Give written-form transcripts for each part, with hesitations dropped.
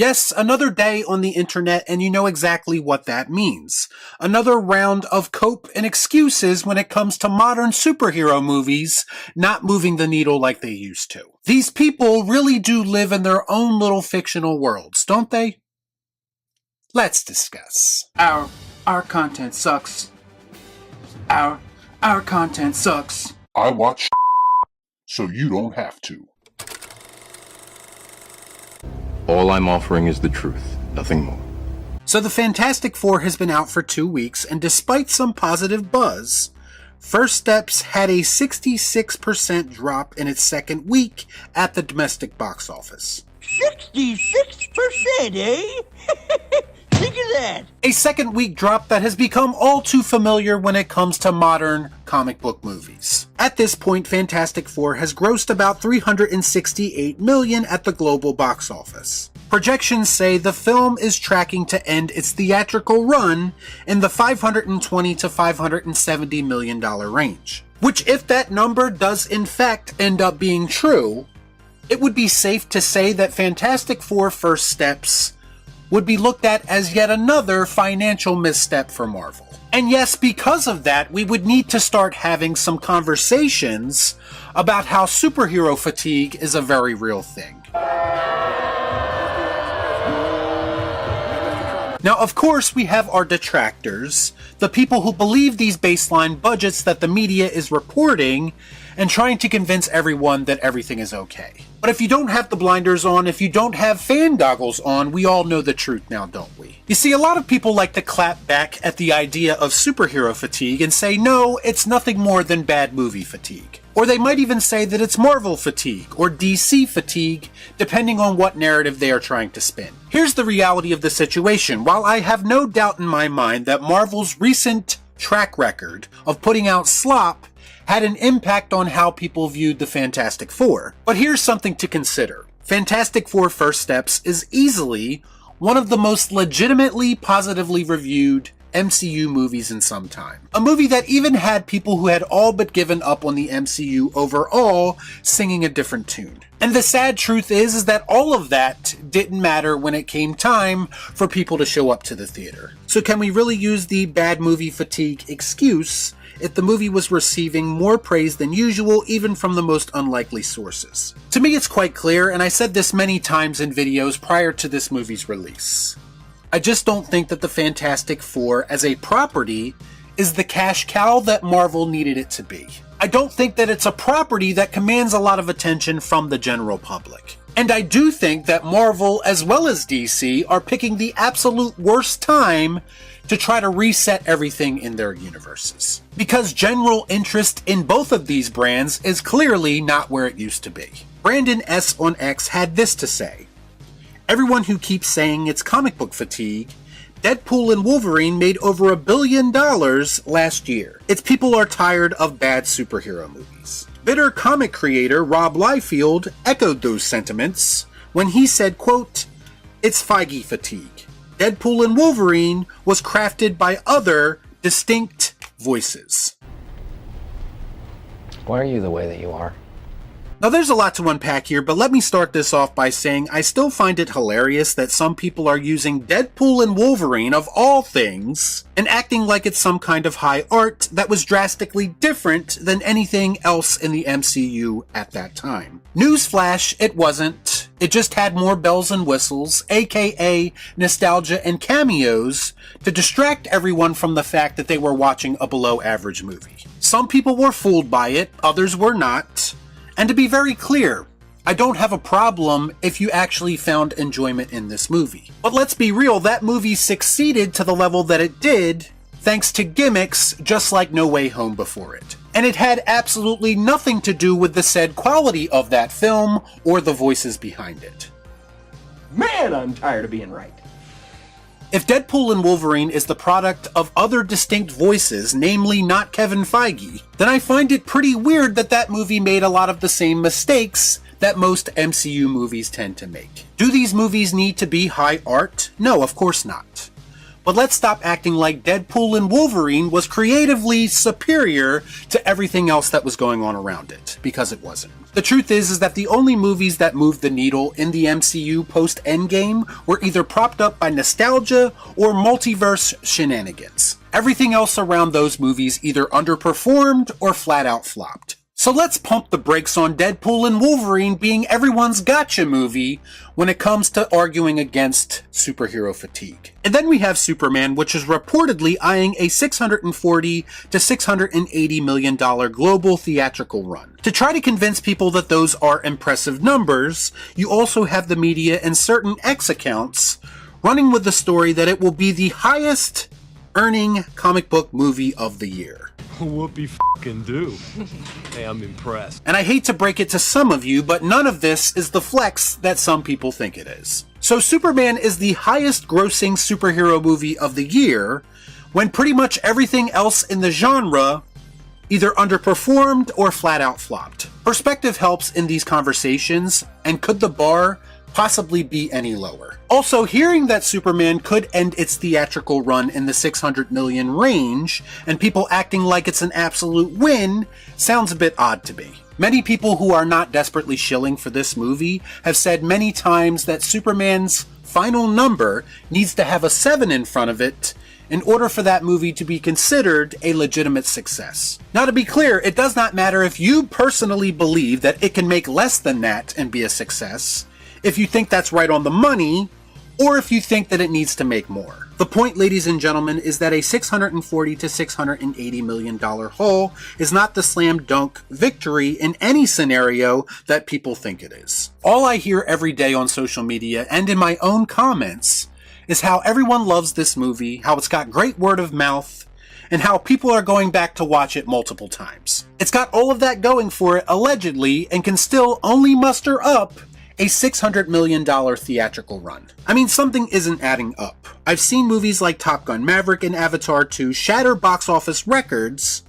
Yes, another day on the internet, and you know exactly what that means. Another round of cope and excuses when it comes to modern superhero movies not moving the needle like they used to. These people really do live in their own little fictional worlds, don't they? Let's discuss. Our content sucks. Our content sucks. I watch so you don't have to. All I'm offering is the truth, nothing more. So the Fantastic Four has been out for 2 weeks, and despite some positive buzz, First Steps had a 66% drop in its second week at the domestic box office. 66%, eh? Think of that! A second week drop that has become all too familiar when it comes to modern comic book movies. At this point, Fantastic Four has grossed about $368 million at the global box office. Projections say the film is tracking to end its theatrical run in the $520 to $570 million range. Which, if that number does in fact end up being true, it would be safe to say that Fantastic Four First Steps would be looked at as yet another financial misstep for Marvel. And yes, because of that, we would need to start having some conversations about how superhero fatigue is a very real thing. Now, of course, we have our detractors, the people who believe these baseline budgets that the media is reporting and trying to convince everyone that everything is okay. But if you don't have the blinders on, if you don't have fan goggles on, we all know the truth now, don't we? You see, a lot of people like to clap back at the idea of superhero fatigue and say, no, it's nothing more than bad movie fatigue. Or they might even say that it's Marvel fatigue or DC fatigue, depending on what narrative they are trying to spin. Here's the reality of the situation. While I have no doubt in my mind that Marvel's recent track record of putting out slop had an impact on how people viewed the Fantastic Four. But here's something to consider. Fantastic Four First Steps is easily one of the most legitimately positively reviewed MCU movies in some time. A movie that even had people who had all but given up on the MCU overall singing a different tune. And the sad truth is that all of that didn't matter when it came time for people to show up to the theater. So can we really use the bad movie fatigue excuse if the movie was receiving more praise than usual, even from the most unlikely sources? To me, it's quite clear, and I said this many times in videos prior to this movie's release. I just don't think that the Fantastic Four as a property is the cash cow that Marvel needed it to be. I don't think that it's a property that commands a lot of attention from the general public. And I do think that Marvel as well as DC are picking the absolute worst time to try to reset everything in their universes. Because general interest in both of these brands is clearly not where it used to be. Brandon S. on X had this to say: everyone who keeps saying it's comic book fatigue, Deadpool and Wolverine made over $1 billion last year. It's people are tired of bad superhero movies. Bitter comic creator Rob Liefeld echoed those sentiments when he said, quote, "It's Feige fatigue. Deadpool and Wolverine was crafted by other distinct voices." Why are you the way that you are? Now there's a lot to unpack here, but let me start this off by saying I still find it hilarious that some people are using Deadpool and Wolverine, of all things, and acting like it's some kind of high art that was drastically different than anything else in the MCU at that time. Newsflash, it wasn't. It just had more bells and whistles, aka nostalgia and cameos, to distract everyone from the fact that they were watching a below average movie. Some people were fooled by it, others were not. And to be very clear, I don't have a problem if you actually found enjoyment in this movie. But let's be real, that movie succeeded to the level that it did thanks to gimmicks just like No Way Home before it. And it had absolutely nothing to do with the said quality of that film or the voices behind it. Man, I'm tired of being right. If Deadpool and Wolverine is the product of other distinct voices, namely not Kevin Feige, then I find it pretty weird that that movie made a lot of the same mistakes that most MCU movies tend to make. Do these movies need to be high art? No, of course not. But let's stop acting like Deadpool and Wolverine was creatively superior to everything else that was going on around it, because it wasn't. The truth is that the only movies that moved the needle in the MCU post-Endgame were either propped up by nostalgia or multiverse shenanigans. Everything else around those movies either underperformed or flat out flopped. So let's pump the brakes on Deadpool and Wolverine being everyone's gotcha movie when it comes to arguing against superhero fatigue. And then we have Superman, which is reportedly eyeing a $640 to $680 million global theatrical run. To try to convince people that those are impressive numbers, you also have the media and certain X accounts running with the story that it will be the highest earning comic book movie of the year. Whoopie fucking do. Hey, I'm impressed. And I hate to break it to some of you, but none of this is the flex that some people think it is. So Superman is the highest grossing superhero movie of the year, when pretty much everything else in the genre either underperformed or flat out flopped. Perspective helps in these conversations, and could the bar possibly be any lower? Also, hearing that Superman could end its theatrical run in the 600 million range, and people acting like it's an absolute win, sounds a bit odd to me. Many people who are not desperately shilling for this movie have said many times that Superman's final number needs to have a 7 in front of it in order for that movie to be considered a legitimate success. Now, to be clear, it does not matter if you personally believe that it can make less than that and be a success, if you think that's right on the money, or if you think that it needs to make more. The point, ladies and gentlemen, is that a $640 to $680 million haul is not the slam dunk victory in any scenario that people think it is. All I hear every day on social media and in my own comments is how everyone loves this movie, how it's got great word of mouth, and how people are going back to watch it multiple times. It's got all of that going for it, allegedly, and can still only muster up a $600 million theatrical run. I mean, something isn't adding up. I've seen movies like Top Gun Maverick and Avatar 2 shatter box office records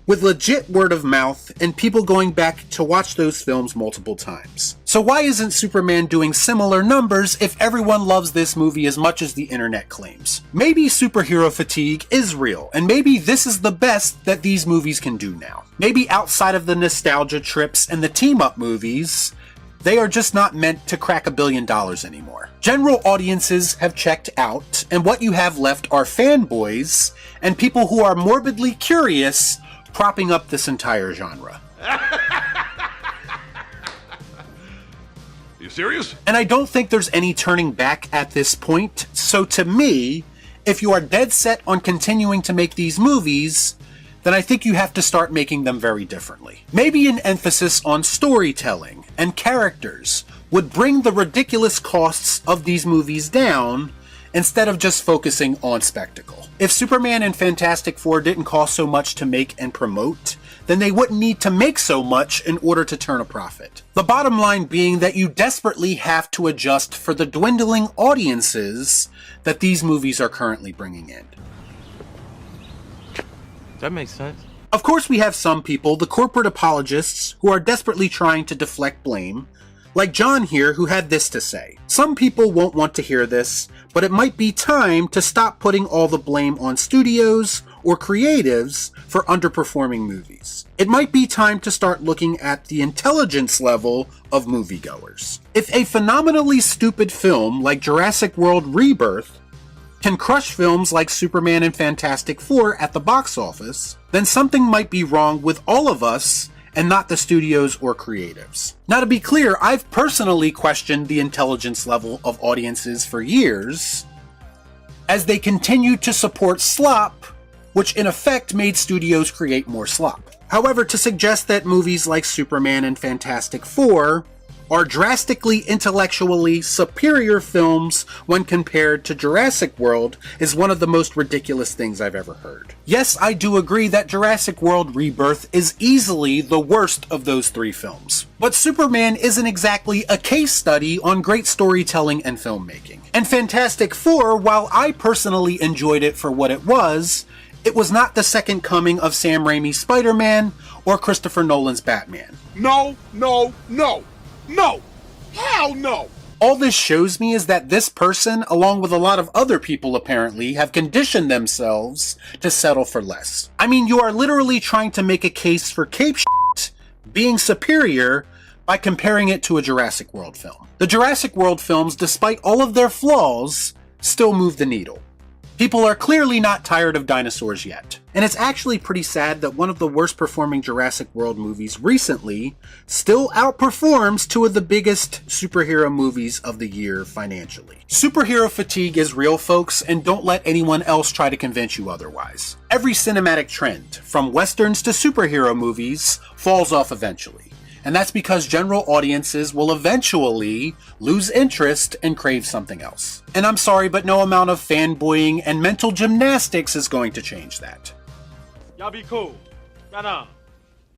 with legit word of mouth and people going back to watch those films multiple times. So why isn't Superman doing similar numbers if everyone loves this movie as much as the internet claims? Maybe superhero fatigue is real, and maybe this is the best that these movies can do now. Maybe outside of the nostalgia trips and the team-up movies, they are just not meant to crack $1 billion anymore. General audiences have checked out, and what you have left are fanboys and people who are morbidly curious propping up this entire genre. You serious? And I don't think there's any turning back at this point, so to me, if you are dead set on continuing to make these movies, then I think you have to start making them very differently. Maybe an emphasis on storytelling and characters would bring the ridiculous costs of these movies down instead of just focusing on spectacle. If Superman and Fantastic Four didn't cost so much to make and promote, then they wouldn't need to make so much in order to turn a profit. The bottom line being that you desperately have to adjust for the dwindling audiences that these movies are currently bringing in. That makes sense. Of course, we have some people, the corporate apologists, who are desperately trying to deflect blame, like John here, who had this to say. Some people won't want to hear this, but it might be time to stop putting all the blame on studios or creatives for underperforming movies. It might be time to start looking at the intelligence level of moviegoers. If a phenomenally stupid film like Jurassic World Rebirth can crush films like Superman and Fantastic Four at the box office, then something might be wrong with all of us and not the studios or creatives. Now, to be clear, I've personally questioned the intelligence level of audiences for years as they continue to support slop, which in effect made studios create more slop. However, to suggest that movies like Superman and Fantastic Four are drastically intellectually superior films when compared to Jurassic World is one of the most ridiculous things I've ever heard. Yes, I do agree that Jurassic World Rebirth is easily the worst of those three films. But Superman isn't exactly a case study on great storytelling and filmmaking. And Fantastic Four, while I personally enjoyed it for what it was not the second coming of Sam Raimi's Spider-Man or Christopher Nolan's Batman. No, no, no. No! Hell no! All this shows me is that this person, along with a lot of other people apparently, have conditioned themselves to settle for less. I mean, you are literally trying to make a case for cape shit being superior by comparing it to a Jurassic World film. The Jurassic World films, despite all of their flaws, still move the needle. People are clearly not tired of dinosaurs yet. And it's actually pretty sad that one of the worst performing Jurassic World movies recently still outperforms two of the biggest superhero movies of the year financially. Superhero fatigue is real, folks, and don't let anyone else try to convince you otherwise. Every cinematic trend, from westerns to superhero movies, falls off eventually. And that's because general audiences will eventually lose interest and crave something else. And I'm sorry, but no amount of fanboying and mental gymnastics is going to change that. Y'all be cool. Nah.